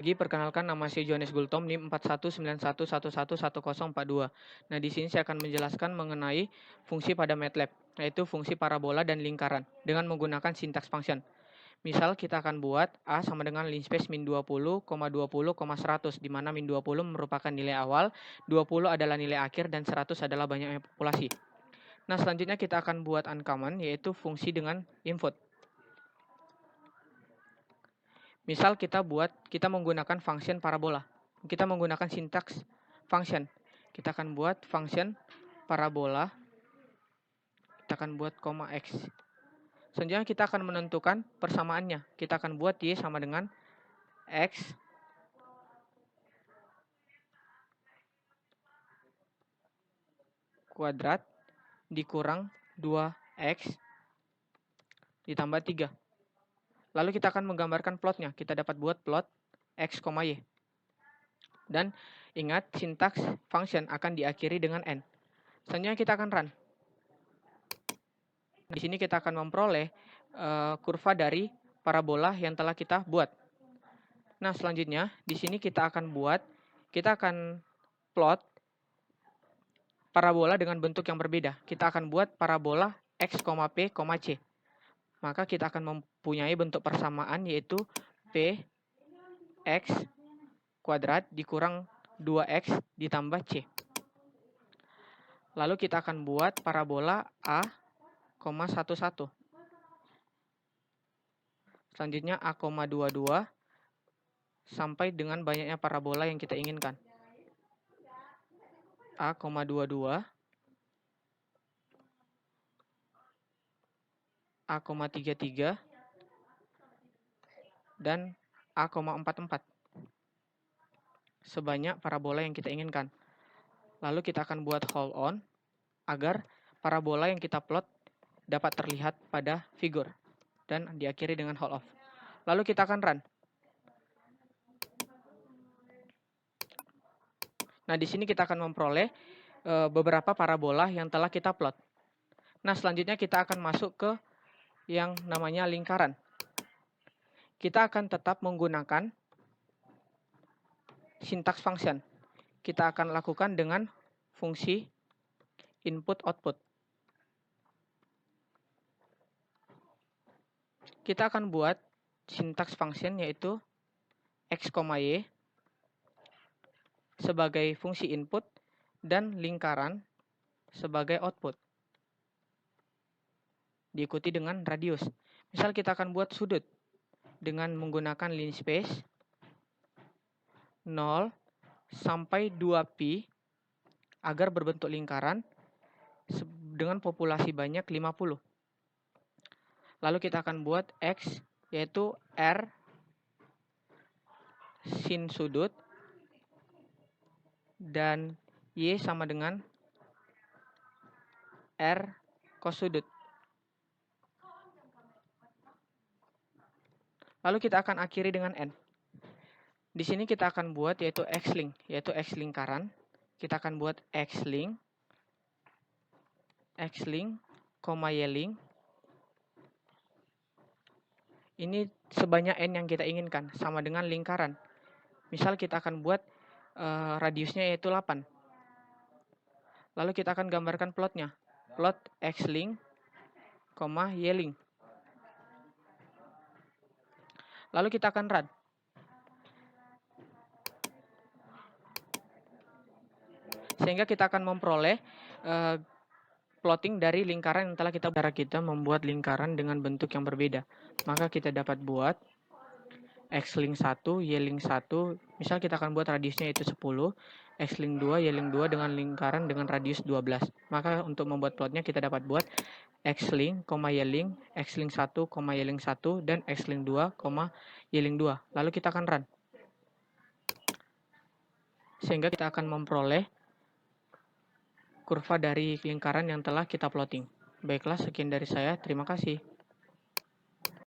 Perkenalkan, nama saya Johannes Gultom, NIM 4191111042. Nah, di sini saya akan menjelaskan mengenai fungsi pada MATLAB, yaitu fungsi parabola dan lingkaran dengan menggunakan sintaks function. Misal kita akan buat A sama dengan linspace min 20, 20, 100, di mana min 20 merupakan nilai awal, 20 adalah nilai akhir, dan 100 adalah banyaknya populasi. Nah, selanjutnya kita akan buat uncommon, yaitu fungsi dengan input. Misal kita menggunakan function parabola. Kita menggunakan sintaks function. Kita akan buat function parabola. Kita akan buat koma x. Selanjutnya kita akan menentukan persamaannya. Kita akan buat y sama dengan x kuadrat dikurang 2x ditambah 3. Lalu kita akan menggambarkan plotnya. Kita dapat buat plot x, y. Dan ingat, sintaks function akan diakhiri dengan n. Selanjutnya kita akan run. Di sini kita akan memperoleh kurva dari parabola yang telah kita buat. Nah, selanjutnya di sini kita akan plot parabola dengan bentuk yang berbeda. Kita akan buat parabola x, p, c. Maka kita akan mempunyai bentuk persamaan, yaitu p x kuadrat dikurang 2x ditambah c. Lalu kita akan buat parabola a, 1, 1. Selanjutnya a, 2, 2 sampai dengan banyaknya parabola yang kita inginkan. A, 2, 2, A, 3, 3, dan A, 4, 4. Sebanyak parabola yang kita inginkan. Lalu kita akan buat hold on agar parabola yang kita plot dapat terlihat pada figur dan diakhiri dengan hold off. Lalu kita akan run. Nah, di sini kita akan memperoleh beberapa parabola yang telah kita plot. Nah, selanjutnya kita akan masuk ke yang namanya lingkaran. Kita akan tetap menggunakan sintaks function. Kita akan lakukan dengan fungsi input-output. Kita akan buat sintaks function, yaitu x, y sebagai fungsi input dan lingkaran sebagai output. Diikuti dengan radius. Misal kita akan buat sudut dengan menggunakan linspace 0 sampai 2pi agar berbentuk lingkaran dengan populasi banyak 50. Lalu kita akan buat x, yaitu r sin sudut, dan y sama dengan r cos sudut. Lalu kita akan akhiri dengan n. Di sini kita akan buat yaitu x-link, yaitu x lingkaran. Kita akan buat x-link, y-link. Ini sebanyak n yang kita inginkan, sama dengan lingkaran. Misal kita akan buat radiusnya yaitu 8. Lalu kita akan gambarkan plotnya. Plot x-link, y-link. Lalu kita akan run. Sehingga kita akan memperoleh plotting dari lingkaran yang telah kita membuat lingkaran dengan bentuk yang berbeda. Maka kita dapat buat x-link 1, y-link 1. Misal kita akan buat radiusnya itu 10, x-link 2, y-link 2 dengan lingkaran dengan radius 12. Maka untuk membuat plotnya kita dapat buat x-link, y-link, x-link 1, y-link 1, dan x-link 2, y-link 2. Lalu kita akan run. Sehingga kita akan memperoleh kurva dari lingkaran yang telah kita plotting. Baiklah, sekian dari saya. Terima kasih.